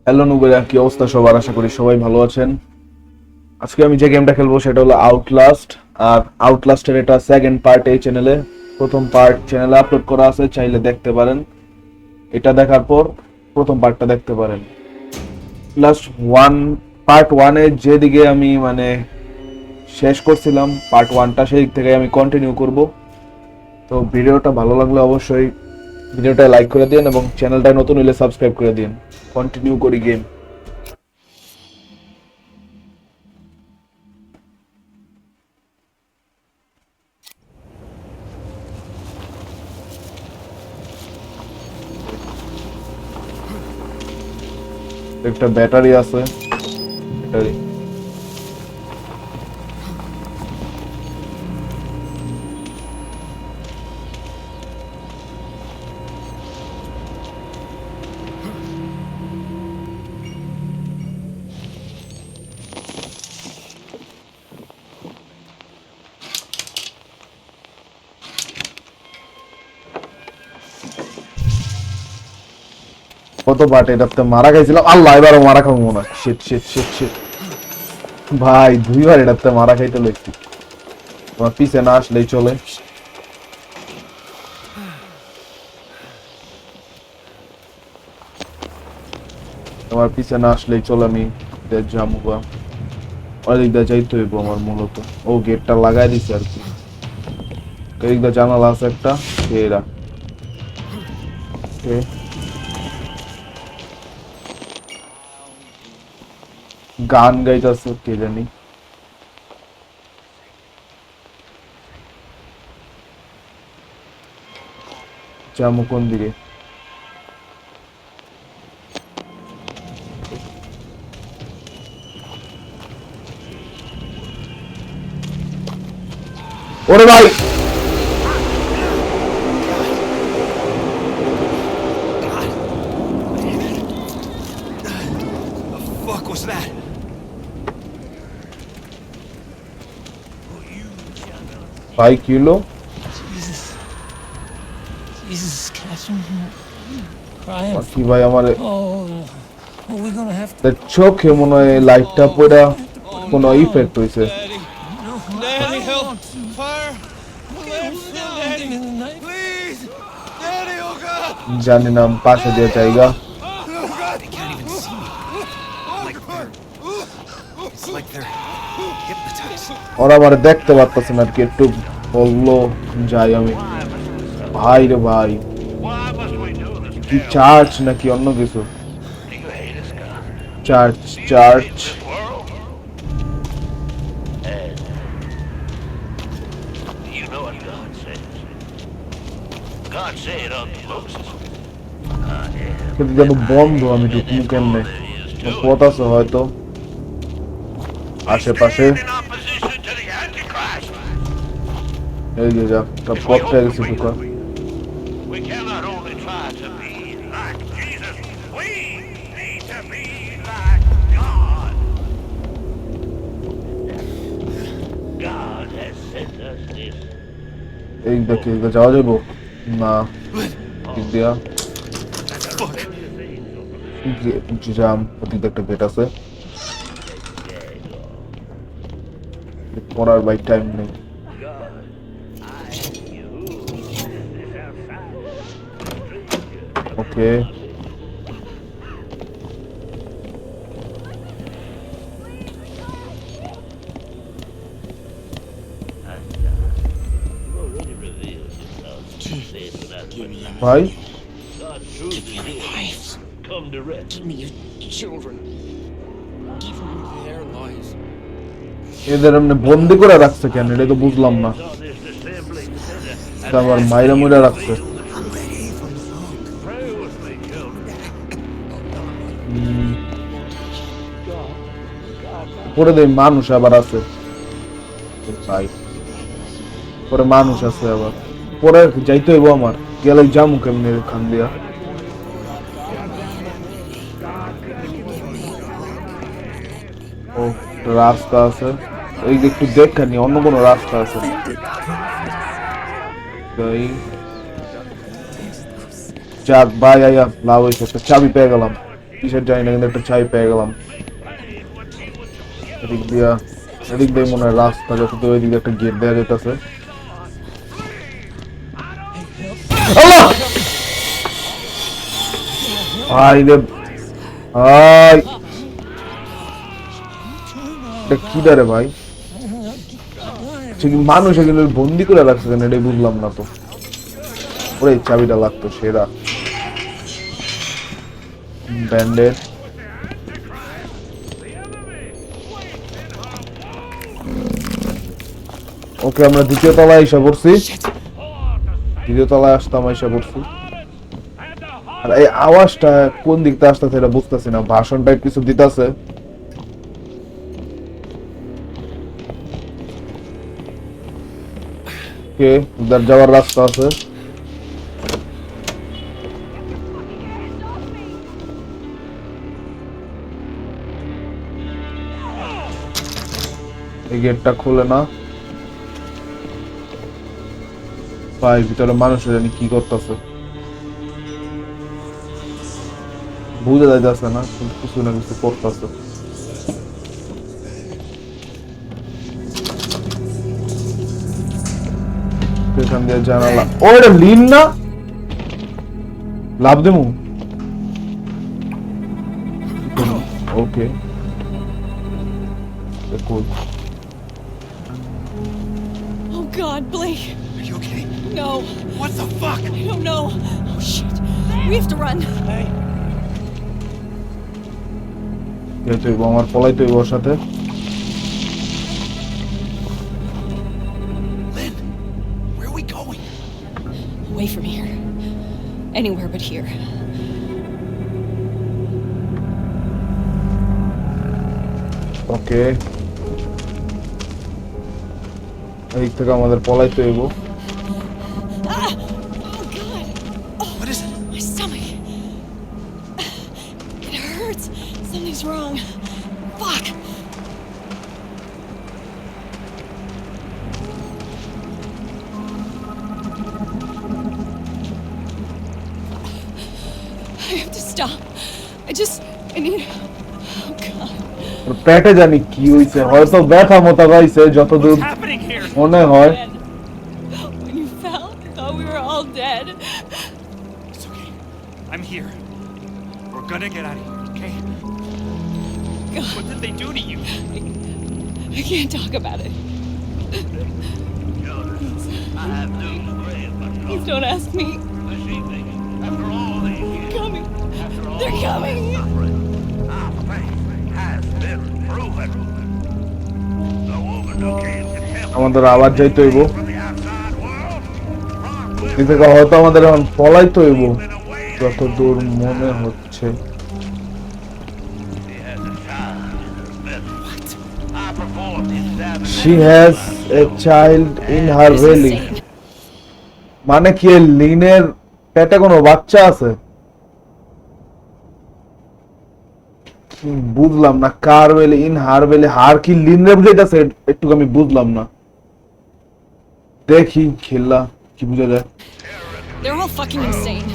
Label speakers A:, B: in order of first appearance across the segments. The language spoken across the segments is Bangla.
A: হ্যালো নুবেরা, কি অবস্থা সবার? আশা করি সবাই ভালো আছেন। আজকে আমি যে গেমটা খেলবো সেটা হলো আউটলাস্ট। আর আউটলাস্টের এটা সেকেন্ড পার্ট এই চ্যানেলে। প্রথম পার্ট চ্যানেলে আপলোড করা আছে, চাইলে দেখতে পারেন। এটা দেখার পর প্রথম পার্টটা দেখতে পারেন। লাস্ট পার্ট ওয়ানে যেদিকে আমি শেষ করছিলাম পার্ট ওয়ানটা, সেই দিক থেকে আমি কন্টিনিউ করব। তো ভিডিওটা ভালো লাগলে অবশ্যই ভিডিওটা লাইক করে দিন এবং চ্যানেলটা নতুন হলে সাবস্ক্রাইব করে দিন। কন্টিনিউ করি গেম। একটা ব্যাটারি আছে, ব্যাটারি। কত পার্ট এটাতে মারা খাইছিলাম, আল্লাহ এবারও মারা খাবো মনে হয়। শিট শিট শিট শিট ভাই, দুইবার এটাতে মারা খাইতে লাগছি। তোমার পিছে না আসলেই চলে। তোমার পিছে না আসলেই চলে, আমি যাবো বা ওদিক দিয়ে যাইতে হইব আমার মূলত। ও গেটটা লাগাই দিছে আর কি। এদিক দিয়ে জানালা আছে একটা, এরা গান গাইতেছে কে জানি। যাবো কোন দিকে? ওরে ভাই,
B: Fuck was that?
A: ভাই কি হলো?
B: Jesus. Jesus, catch him. Crying.
A: কি ভাই আমার
B: Oh, are we gonna have to?
A: চোখে মনে হয় লাইটটা পড়া কোনো ইফেক্ট হয়েছে।
B: Daddy. No, Daddy, help. Fire. Daddy. Please. Daddy, oh God.
A: জানি না, পাশে দিয়ে জায়গা।
B: Oh God. They can't even see me. It's like they're hypnotized.
A: ওরা আমার দেখতে পারতেছে না আর কি। একটু বললো যাই আমি। ভাই রে ভাই, কি চার্জ নাকি অন্য কিছু? Charge charge. কিন্তু যেন বন্ধ, আমি ঢুকবো কেমনে? পথ আছে হয়তো আশেপাশে। এই যে যা পথটা গেছে ঢুকা।
C: We cannot only try to be like Jesus, we need to be like God. God has sent us this.
A: এই দেখে যাওয়া যাবো না? দিক দিয়া জাম, ওদিক একটা গেট আছে। পড়ার বাইক টাইম নেই। ওকে, ভাই
C: Give me your lives. Come to rest.
D: Give me your children. Give me their lives.
A: এদের এমনি বন্দি করে রাখছে কেন, এটা তো বুঝলাম না।
C: On this assembly.
A: আবার মাইরা মুইরা রাখছে।
C: Pray with me, children.
A: পরে দেই মানুষ আবার আছে ভাই, পরে মানুষ আছে আবার। পরে যাইতে হইব আমার, গেলে যামু কেমনি খান দিয়া? ও রাস্তা আছে, এই যে একটু দেখেনি অন্য কোনো রাস্তা আছে। যাক ভাই, আয়া লাভ হয়েছে, একটা চাবি পেয়ে গেলাম। কিসের জানি না, কিন্তু একটা চাই পেয়ে গেলাম। এদিক দিয়ে মনে হয় রাস্তা, যত ওই দিকে একটা গেট দেওয়া যেতেছে। ভাই রে ভাই, এটা কি রে ভাই? মানুষ এগুলো বন্দি করে রাখছে কেন, এটাই বুঝলাম না তো। ওরে চাবিটা লাগতো, সেরা ব্যান্ডেড। ওকে, আমরা দ্বিতীয় তলায় এসে পড়ছি। দ্বিতীয় তলায় আসতাম, এসে পড়ছি। আর এই আওয়াজটা কোন দিক থেকে আসতেছে এটা বুঝতেছি না। ভাষণ টাইপ কিছু দিতেছে। ওকে, উধার যাওয়ার রাস্তা আছে। এই গেটটা খুলে না ভাই, ভিতরে মানুষ জানি কি করতেছে, বুঝা যাইতেছে না, কিন্তু কিছু না কিছু করতেছে। এখান দিয়ে জানালা। ও, এটা লিন না? লাভ দেবো। ওকে, cool.
D: Oh God, Blake.
B: Are you okay?
D: No.
B: What the fuck?
D: I don't know. Oh shit. We have to run.
B: Hey.
A: আমার পলাইতে হইব ওর সাথে।
B: Lynn, where are we going?
D: Away from here. Anywhere but here.
A: ওকে, এই থেকে আমাদের পলাইতে হইব।
D: Ah! Oh God.
B: What is it?
D: My stomach. It hurts. Something's wrong. Fuck. I have to stop. I need. Oh God.
A: ওর পেটে জানি কি হইছে, হয়তো ব্যথা মতো পাইছে যতদূর
C: What's happening here?
A: মনে হয়।
D: Dead. When you fell, I thought we were all dead.
B: It's okay. I'm here. We're gonna get out of here, okay?
D: God,
B: What did they do to you?
D: I can't talk about it.
C: I have news for you, but
D: Please don't ask me.
C: this evening, after all these years,
D: Coming.
C: after all
D: They're coming.
C: suffering, our faith has been proven. The woman who came to help
A: আমাদের আবার যাইতে হইব।
C: from the outside world, brought
A: এই
C: with
A: থেকে হয়তো আমাদের এখন পলাইতে হইব
C: her in a way
A: যতদূর মনে হচ্ছে।
C: she has a child in her belly. What? I performed examination.
A: She has a child in her
D: This is
A: belly.
D: insane.
A: মানে কি এই লিনের পেটে কোনো বাচ্চা আছে? বুঝলাম না, কার বেলি, ইন হার বেলি, হার কি লিনরে বুঝাইতেছে একটু আমি বুঝলাম না। দেখি খেলা কি বুঝা যায়।
D: They're all fucking insane.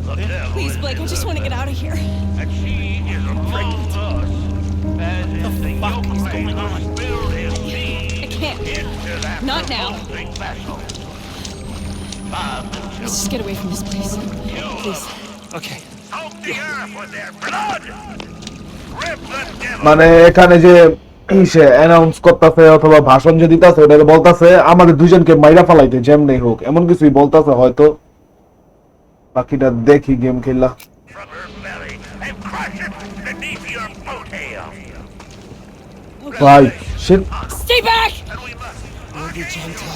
C: The devil
D: Please, Blake, I just want to get out of here.
C: and she is among us. As if the yoke is going on. Build his seed
D: I can't.
C: into that
D: Not now.
C: revolting vessel.
D: Let's just get away from this place. Please.
B: Okay.
C: Soak the earth with their blood. Rip the devil.
A: মানে এখানে যে সে অ্যানাউন্স করতেছে অথবা ভাষণ যে দিতেছে ওটা বলতেছে আমাদের দুজনকে মাইরা ফালাইতে যেমনি হোক, এমন কিছুই বলতেছে হয়তো। বাকিটা দেখি গেম খেলা।
C: From her belly and crush it beneath your boat hail.
A: ভাই সে
D: Stay back!
C: And we must
B: Be gentle.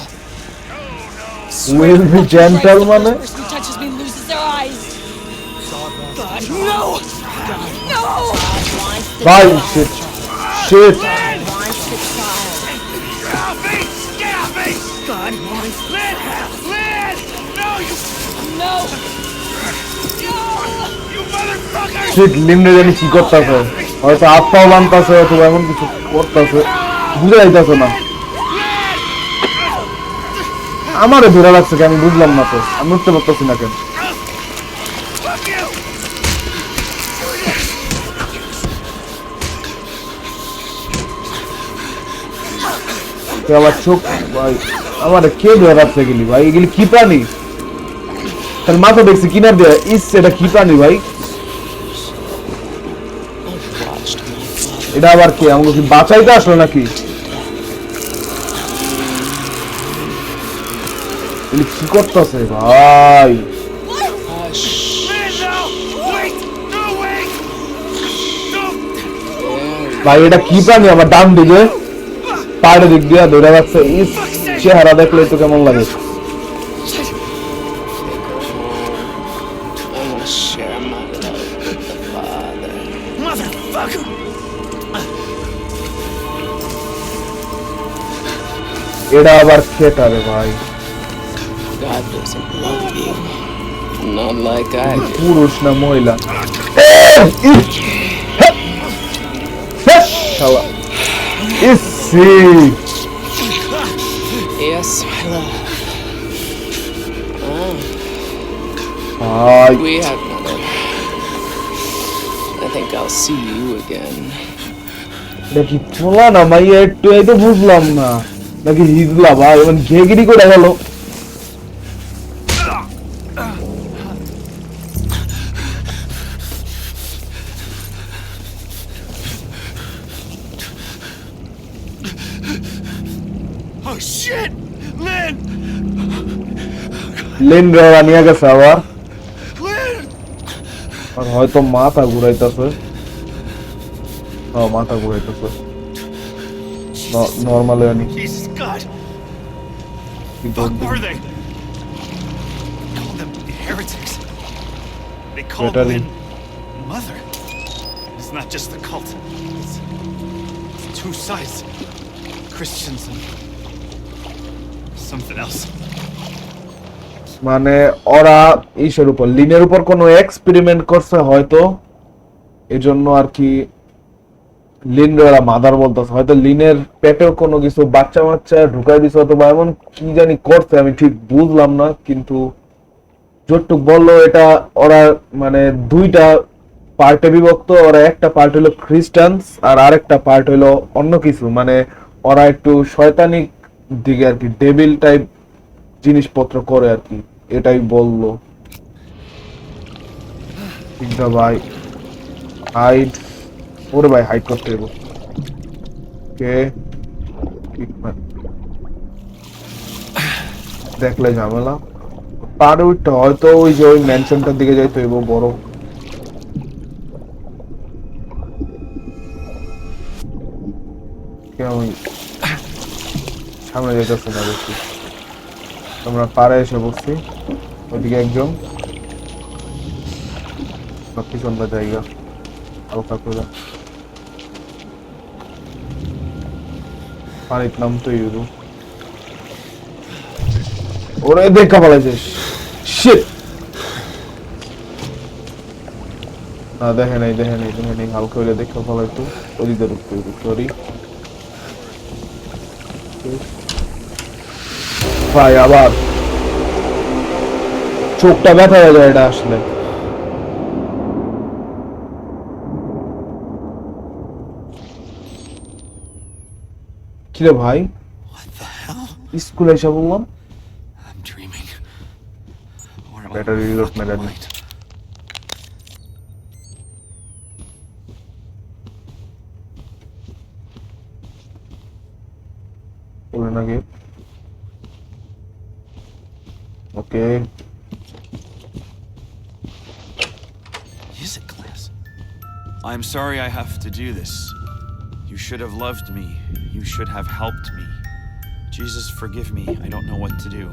A: will be gentle মানে
D: The person who touches me loses their eyes. God, no! No!
A: ভাই shit shit
C: Get off me! Get off me!
D: God wants.
C: Lynn! Lynn! No, you
D: No!
C: motherfucker!
A: shit লিমনে জানি কি করতেছে, হয়তো হাত পাও বানতেছে অথবা এমন কিছু করতেছে, বুঝা যাইতেছে না। আমারে ধরে রাখছে কি আমি বুঝলাম না তো, আমি উঠতে পারতেছি না কেন।
C: Fuck you!
A: আবার চোখ ভাই আমার কে ধরে রাখছে গেলি ভাই এগুলি কি প্রাণী তার মাথা দেখছি কিনার দিয়ে ইস এটা কি প্রাণী ভাই এটা আবার কি আমাকে কি বাঁচাইতে আসলো নাকি এগুলি কি করতেছে ভাই
B: Man, no! Wait! No, wait! Don't!
A: ভাই এটা কি প্রাণী আমার ডান দিকে পাড়ে দিক দিয়ে ধরে রাখছে ইস চেহারা দেখলে তো কেমন লাগে
D: I want to share my love with the Father.
B: Motherfucker!
A: এটা আবার খেটা রে ভাই
D: God doesn't love you. Not like I do.
A: পুরুষ না মহিলা শালা ইসি
D: Yes, my love.
A: ভাই
D: We have mother. I think I'll see you again.
A: এটা কি পোলা না মাইয়া একটু এই তো বুঝলাম না নাকি হিজলা ভাই এমন ঘেগিরি করে গেল
B: Oh shit! Lynn!
A: লেন রেওয়া নিয়ে গেছে আবার
B: Lynn!
A: আর হয়তো মাথা ঘুরাইতেছে মাথা ঘুরাইতেছে নর্মালি আনি
B: Jesus God!
A: কিন্তু
B: Fuck were they? Called them heretics. They called
A: Better
B: Lynn mother. It's not just the cult. It's two sides. Christians and something else.
A: মানে ওরা ইসের উপর লিনের উপর কোনো এক্সপেরিমেন্ট করছে হয়তো এজন্য আর কি লিন ওরা মাদার বলতেছে হয়তো লিনের পেটেও কোনো কিছু বাচ্চা বাচ্চা ঢুকাই দিছে অথবা এমন কি জানি করছে আমি ঠিক বুঝলাম না কিন্তু যতটুক বললো এটা ওরা মানে দুইটা পার্টে বিভক্ত ওরা একটা পার্ট হলো খ্রিস্টানস আর আরেকটা পার্ট হলো অন্য কিছু মানে ওরা একটু শয়তানিক দিকে আর কি ডেভিল টাইপ জিনিসপত্র করে আর কি এটাই বললো কিন্তু ভাই হাইড ওরে ভাই হাইড করতে দেবো কে দেখলে ঝামেলা পারে উঠতে হয়তো ওই যে ওই ম্যানশনটার দিকে যাইতে হইব বড় আমি সামনে যেতেছে না বেশি আমরা পাড়ে এসে বসছি ওইদিকে একজন পিছনটা জায়গা হালকা করে পানির নাম তো ইউরু ওরে দেখা পালাইছিস শিট না দেখে নাই হালকা হইলে দেখা পালাইতো ওদিকে ঢুকতে সরি ভাই আবার চোখটা ব্যথা হয়ে যায় এটা আসলে কিরে ভাই
B: What the hell?
A: স্কুলে এসে বললাম
B: I'm dreaming. Or am I
A: Better reload my
B: fucking
A: gun.
B: right?
A: বলে নাকি ওকে
B: Music class. I'm sorry I have to do this. You should have loved me. You should have helped me. Jesus, forgive me. I don't know what to do.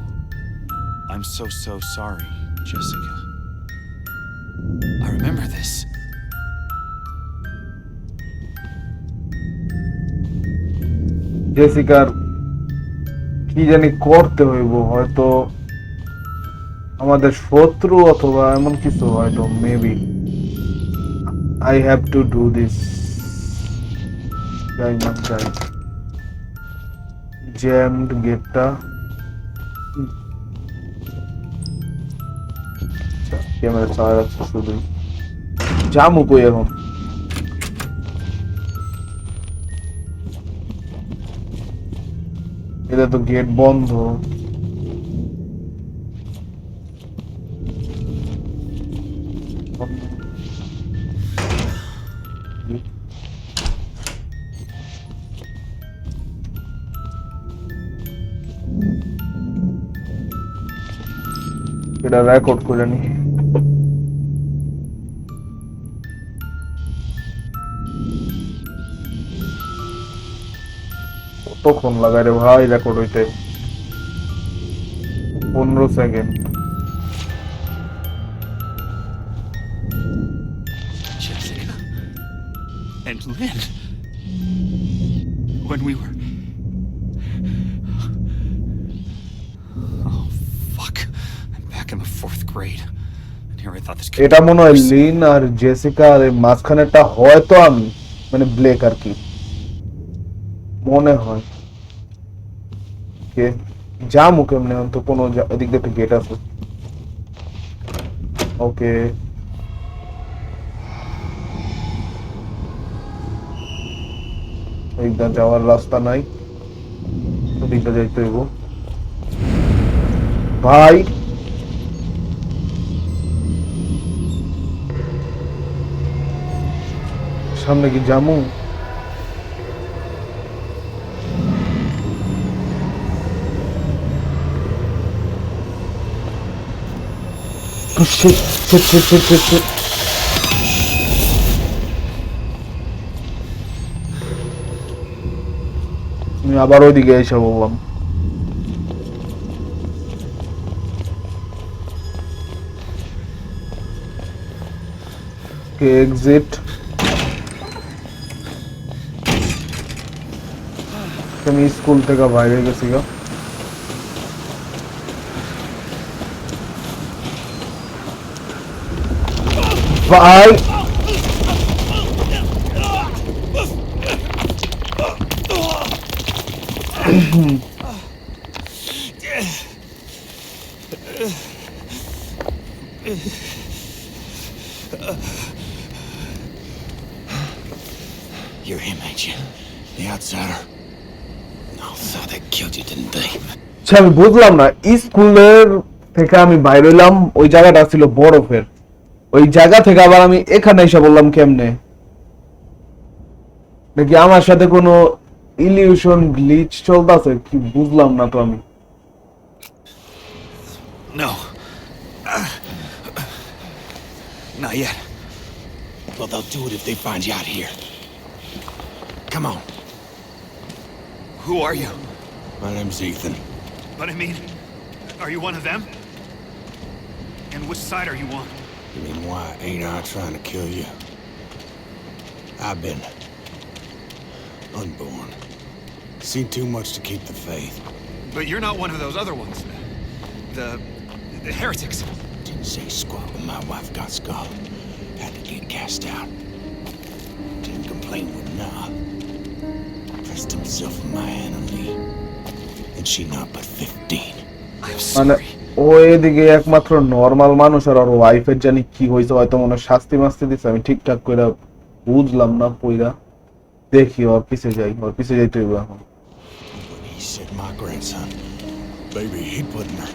B: I'm so sorry, Jessica. I remember this.
A: জেসিকার কি জানি করতে হইব হয়তো আমাদের শত্রু অথবা এমন কিছু হয়তো maybe I have to do this যাই না যাই জ্যামড গেটটা ক্যামেরা চালা যাচ্ছে শুধুই জামু কই এখন এটা তো গেট বন্ধ। এটা রেকর্ড করে নি। কতক্ষণ লাগায় রে ভাই রেকর্ড হইতে? 15 second.
B: Jessica and Lynn. When we were. Oh, fuck. I'm back in the 4th grade. And here I thought this
A: এটা মনে হয় লিন আর জেসিকা আর মাঝখানেটা হয়তো আমি মানে ব্লেক আর কি মনে হয়। কে যামু কেমনে? তো কোনো এদিক দিয়ে একটা গেট আছে। ওকে, এইটা যাওয়ার রাস্তা নাই, ওদিকটা যাইতে হইব ভাই। সামনে কি যামু? Shit, shit, shit, shit, shit, shit. আমি আবার ওইদিকে এসে বললাম। কে এক্সিট? আমি স্কুল থেকে বাইরে গেছি গা। ভাই
B: You're him, ain't you? The outsider. No, so they killed you, didn't they?
A: আমি বুঝলাম না, স্কুলের থেকে আমি বাইরে হইলাম, ওই জায়গাটা ছিল বরফের, ওই জায়গা থেকে আবার আমি এখানে এসে বললাম কেমনে? নাকি আমার সাথে কোনো ইলিউশন গ্লিচ চলতেছে কি বুঝলাম না তো আমি।
B: No. Not yet. Well, they'll do it if they find you out here. Come on. Who are you? My name's Ethan. But I mean, are you one of them? And which side are you on?
E: You mean why ain't I trying to kill you? I've been unborn. Seen too much to keep the faith.
B: But you're not one of those other ones. The heretics.
E: Didn't say squat when my wife got skull. Had to get cast out. Didn't complain with nah. Pressed himself in my Anna Lee. And she not but 15.
B: I'm
A: মানে
B: sorry.
A: ওইদিকে একমাত্র নরমাল মানুষ আর ওর ওয়াইফের জানি কি হয়েছে, হয়তো মনে শাস্তি মাস্তি দিচ্ছে, আমি ঠিকঠাক করে বুঝলাম না পইরা। দেখি ওর পিছে যাই, ওর পিছে যাইতে হইব এখন।
E: When he said my grandson, baby, he put in her,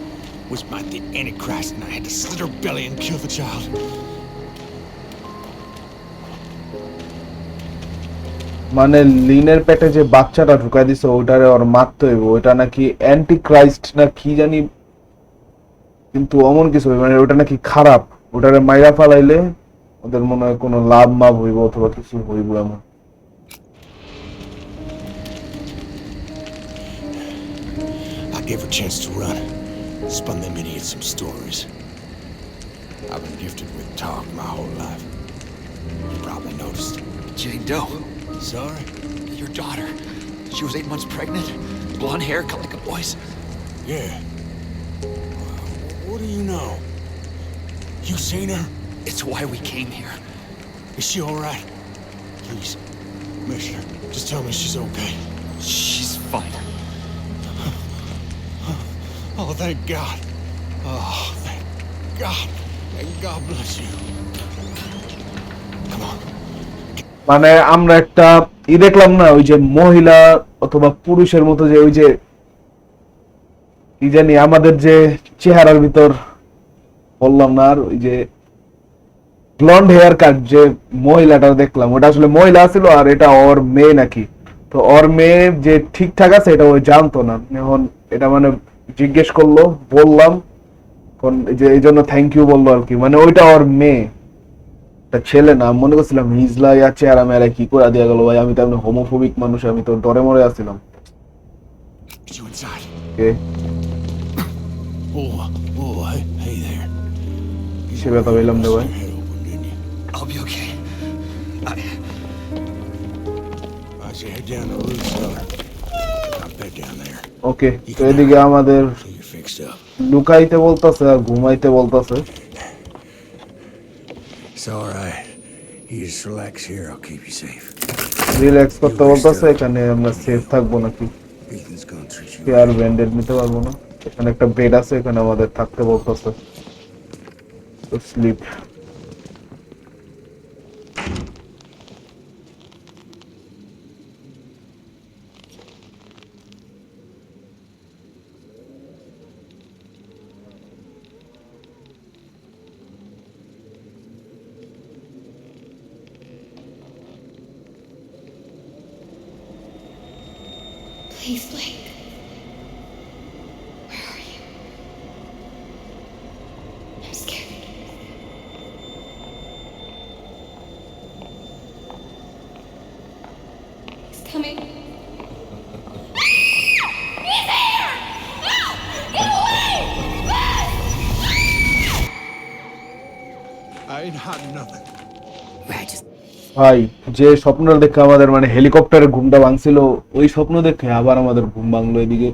E: was by the Antichrist, and I had to slit her belly and kill the child.
A: মানে লিনের পেটে যে বাচ্চাটা ঢুকাই দিছে ওটারে ওর মারতে হইব, ওটা নাকি অ্যান্টিক্রাইস্ট না কি জানি, কিন্তু অমন কিছু মানে ওটা নাকি খারাপ, ওটারে মাইরা ফালাইলে ওদের মনে হয় কোনো লাভ মাভ হইব অথবা কিছু হইব এমন।
E: I gave her a chance to run. Spun them idiots some stories. I've been gifted with talk my whole life. You probably noticed.
B: Jane Doe.
E: Sorry?
B: Your daughter. She was 8 months pregnant. Blonde hair, cut like a boy's.
E: Yeah. What do you know? You seen her?
B: It's why we came here.
E: Is she all right? Please, Commissioner, just tell me she's okay.
B: She's fine.
E: Oh, thank God. Oh, thank God. And God bless you. Come on.
A: মানে আমরা একটা দেখলাম না, ওই যে মহিলা অথবা পুরুষের মতো যে ওই যে কি জানি আমাদের যে চেহারার ভিতর বললাম না, আর ওই যে ব্লন্ড হেয়ার কাট যে মহিলাটা দেখলাম, ওটা আসলে মহিলা ছিল আর এটা ওর মেয়ে নাকি। তো ওর মেয়ে যে ঠিকঠাক আছে এটা ওই জানতো না, এখন এটা মানে জিজ্ঞেস করলো, বললাম কোন যে এই জন্য থ্যাংক ইউ বললো আর কি, মানে ওইটা ওর মেয়ে, তা ছেলে না। আমি মনে করছিলাম হিজলা ইয়া চেহারা মেয়েরা কি করে দিয়া গেল ভাই, আমি তো এমনি হোমোফোবিক মানুষ, আমি তো ডরে মরে আসছিলাম।
E: Get you inside.
A: Okay,
E: Hey there.
A: কিসে ব্যথা পেলাম রে ভাই?
E: Your head open, didn't you?
B: I'll be okay.
E: Right, you head down to the roof cellar. Got bed down there.
A: ওকে, তো এদিকে আমাদের
E: So you're fixed up.
A: লুকাইতে বলতাছে আর ঘুমাইতে বলতাছে।
E: It's all right. You just relax here. I'll keep you safe.
A: Relax করতে বলতাছে, এখানে আমরা সেফ থাকবো নাকি?
E: Ethan's gonna treat you.
A: Care branded নিতে পারবো না, এখানে একটা বেড আছে, এখানে আমাদের থাকতে বলতেছে। তো slip.
F: Please, Blake. Where are you? I'm scared. He's coming. He's here! No! Get away!
E: I ain't hiding nothing.
F: I just
A: ভাই যে স্বপ্নটা দেখে আমাদের মানে হেলিকপ্টারে ঘুমটা ভাঙছিল, ওই স্বপ্ন দেখে আবার আমাদের ঘুম ভাঙলো এদিকে।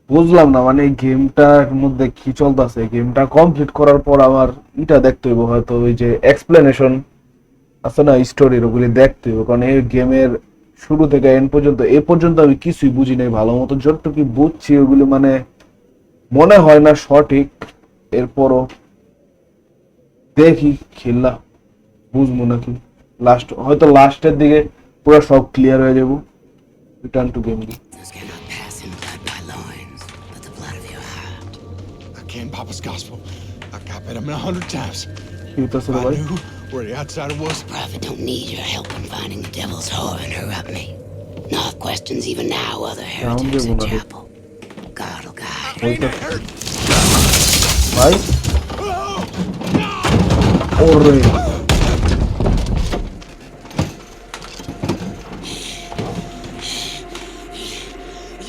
A: বুঝলাম না মানে এই গেমটার মধ্যে কি চলতেছে। গেমটা কমপ্লিট করার পর আমার এটা দেখতে হইব, হয়তো ওই যে এক্সপ্লেনেশন আছে না স্টোরির, ওগুলি দেখতে হইব, কারণ এই গেমের শুরু থেকে এন্ড পর্যন্ত এ পর্যন্ত আমি কিছুই বুঝি নাই ভালো মতো। যতটুকু বুঝছি ওগুলি মানে মনে হয় না সঠিক, এরপরও দেখি খেললা বুঝবো নাকি। লাস্ট হয়তো লাস্টের দিকে পুরো সব ক্লিয়ার হয়ে যাব। Return to game.
F: Those cannot pass in blood by loins, but the blood of your heart.
E: I can't Papa's gospel. I copied him 100 times.
A: কি হইতাছে
E: If
A: রে
E: I
A: ভাই?
E: knew where the outsider was,
F: Prophet don't need your help in finding the devil's whore and interrupt me. No questions even now, other heretics in chapel. God will guide.
A: হইতাছে ভাই। ওরে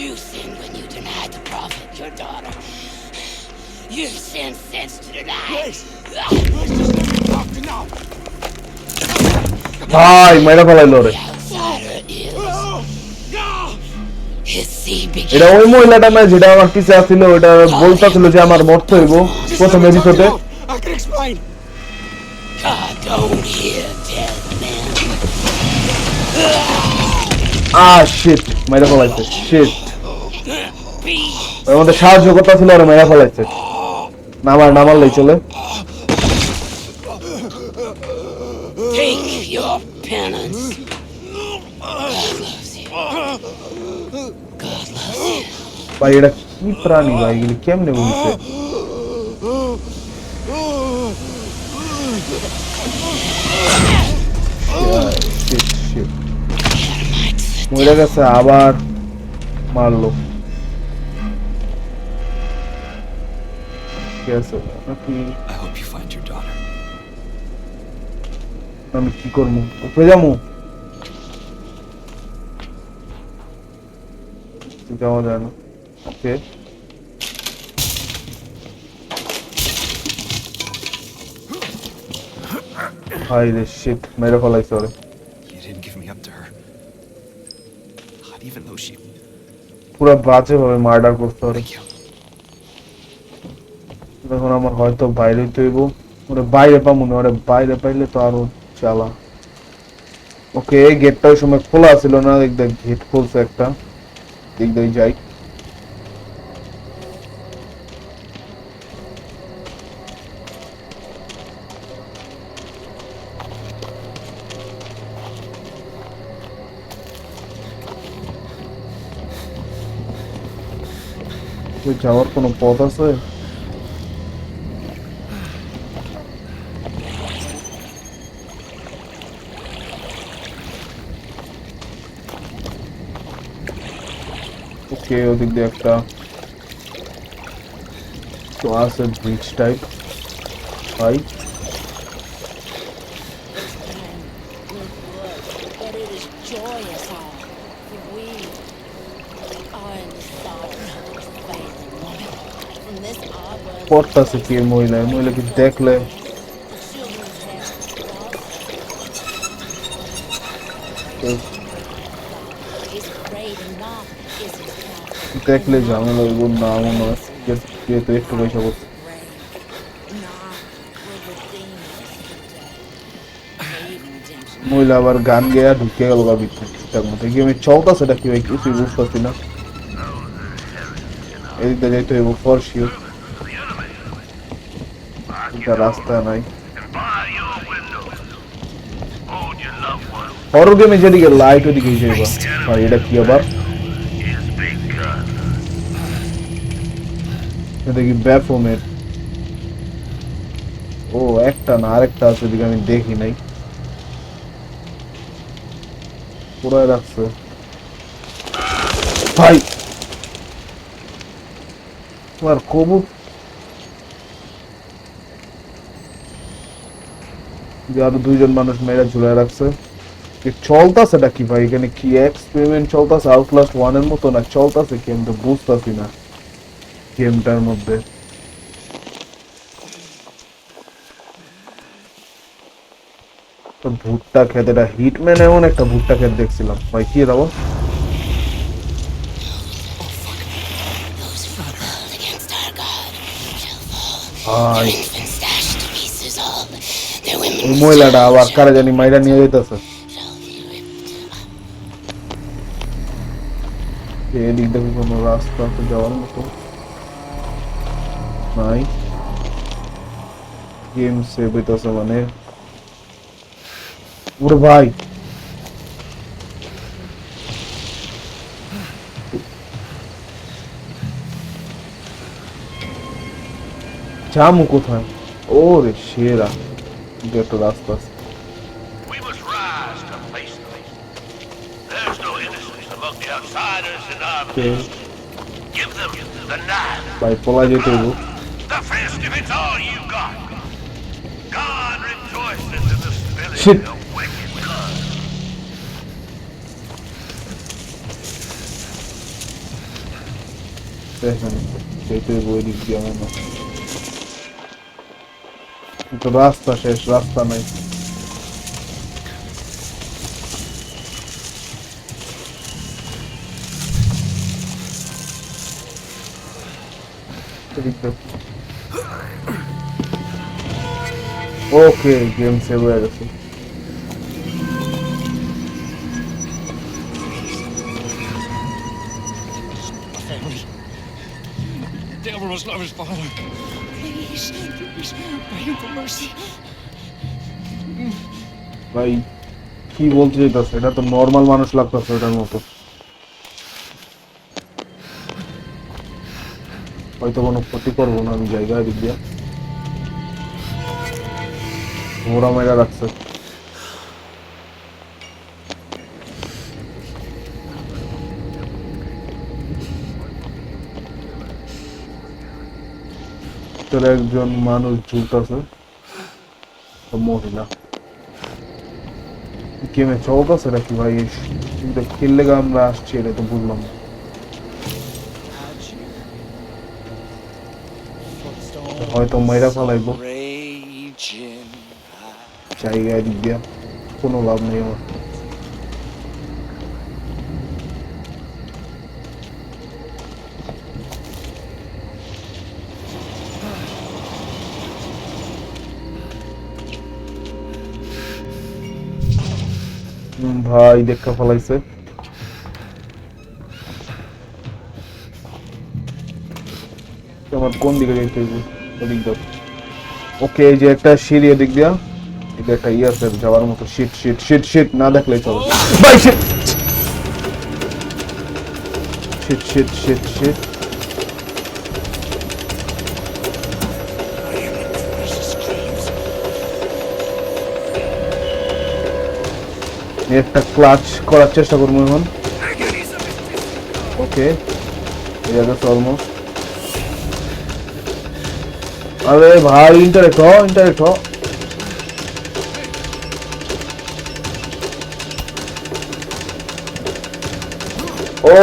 F: You sinned when you denied the prophet, your daughter. You sinned since to deny.
A: ভাই মাইরা ফেলাইলো রে।
F: The outsider is. His seed
A: এটা
F: began.
A: ওই মহিলাটা না যেটা আমার পিছে আসছিল, ওটা বলতাছিল যে আমার মরতে হইব প্রথম এপিসোডে।
E: I can explain.
F: God don't hear dead men.
A: Shit, মাইরা ফেলাইছে। শিট,
F: Be
A: আমাদের সাহায্য করতেছিল আর মাইরা ফেলাইছে। নামারলেই চলে।
F: take your penance. God loves you. God loves you.
A: ভাই এটা কি প্রাণী ভাই, এগুলি কেমনে বলছে? মরে গেছে, আবার মারলো। ঠিক আছে, নাকি
B: I hope you find your daughter.
A: আমি কি করবো? উপরে যাবো? যাওয়া যায় না। ওকে, ভাই রে শিট, মেরে ফেলাইছে ওরে।
B: You didn't give me up to her. Not even though she...
A: পুরো বাজে ভাবে মার্ডার করতে পারে।
B: Thank you.
A: এখন আমার হয়তো বাইরে হইব, ওরে বাইরে পাবো না, ওরে বাইরে পাইলে তো আরো চালা। ওকে, গেটটা ওই সময় খোলা ছিল না, দেখ গেট খুলছে একটা, দেখ দেখ যাই। যাওয়ার কোনো পথ আছে? ওকে, ওদিক দিয়ে একটা তো আছে ব্রিজ টাইপ। ভাই
D: But it is joyous all, for we are in the sorrow of failing woman. From this hour,
A: পড়তাছে কি মহিলা? মহিলাকে দেখলে
D: the children have lost. Is great and not is his power.
A: দেখলে ঝামেলা হইব না মনে হয়, যেহেতু একটু পয়সা করছে।
D: Great, not will redeem us today. Even redemption.
A: মহিলা আবার গান গেয়া ঢুকে গেল গা ভিতরে ঠিকঠাক মতো। গেমে চলতেছে এটা কি ভাই কিছুই বুঝতেছি না। এদিক দিয়ে যাইতে হইব ফর শিওর, রাস্তা নাই।
C: And by your windows, hold your loved one.
A: Horror গেমে যেদিকে লাইট ওদিকে যাইবা। ভাই এটা কি আবার?
C: His big gun.
A: এটা কি ব্যাফোমের? ও একটা না আরেকটা আছে ওদিকে, আমি দেখি নাই। পুরাই রাখছে ভাই। তোমার কবুত যে আরো দুইজন মানুষ মেয়েরা ঝুলায় রাখছে। চলতাছে কি ভাই? এখানে কি এক্সপেরিমেন্ট চলতাছে? আউটলাস্ট 1 এর মতো না চলতাছে কি? আমি তো বুঝতেছি না গেমটার মধ্যে। তো ভুট্টা খেতে, এটা হিটম্যান এমন একটা ভুট্টা খেতে দেখছিলাম ভাই। কি দাও
F: Those who rebelled against our God shall fall.
A: ভাই?
F: Their infants dashed to pieces all. Their women
A: ওই মহিলাটা আবার কারে জানি মাইরা নিয়ে যাইতেছে।
F: shall be ripped up.
A: এদিক দেখি কোনো রাস্তা আছে যাওয়ার মতো? নাই। গেম সেভ হইতেছে মানে। ওরে ভাই জামু কোথায়? ওরে সেরা, একটা রাস্তা আছে।
C: We must rise to face the beast. There's no innocence among the outsiders in our midst. Give them the knife,
A: ভাই পলা যেতে হইব।
C: the fist if it's all you got. God rejoices in the spilling
A: Shit.
C: of wicked blood.
A: দেখেন যেতে হইব ওই দিক দিয়ে আমার। কিন্তু রাস্তা শেষ, রাস্তা নাই। ওকে, গেম সেভ হয়ে গেছে।
G: Family. The devil must love his father. Please, please, pray him for mercy.
A: ভাই কি বলতে চাইতাছে? এটা তো নর্মাল মানুষ লাগতেছে এটার মতো। হয়তো কোনো ক্ষতি করবো না আমি জায়গায় দিক দিয়ে। ঘোড়া মেরা রাখছে। ভিতরে একজন মানুষ ঝুলতেছে, মহিলা। গেমে চলতেছে নাকি ভাই? কিন্তু খেললে আমরা আসছি এটা তো বুঝলাম না। হয়তো মাইরা ফেলাইবো
G: Raging
A: জায়গায় দিক দিয়া, কোনো লাভ নেই আমার। ভাই দেখা ফেলাইছে। আমার কোন দিকে যাইতে হইব? ওদিক দাও। ওকে, এই যে একটা সিঁড়ি এদিক দিয়া, এটা একটা আছে যাওয়ার মতো। শিট শিট শিট শিট, না দেখলেই চলো ভাই। Shit shit shit shit shit. একটা ক্লাচ করার চেষ্টা করবো এখন। ওকে, ঠিক আছে অলমোস্ট। আরে ভাই ইন্টারেক্ট হ।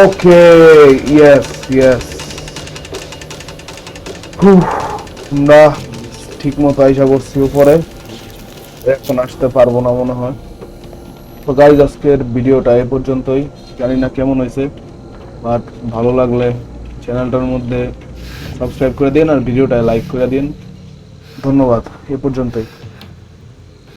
A: ওকে, ইয়েস। না, ঠিক মতো আইসা করছি উপরে, এখন আসতে পারবো না মনে হয়। তো গাইজ, আজকের ভিডিওটা এ পর্যন্তই। জানি না কেমন হয়েছে, বাট ভালো লাগলে চ্যানেলটার মধ্যে সাবস্ক্রাইব করে দিন আর ভিডিওটা লাইক করে দিন। ধন্যবাদ, এ পর্যন্তই।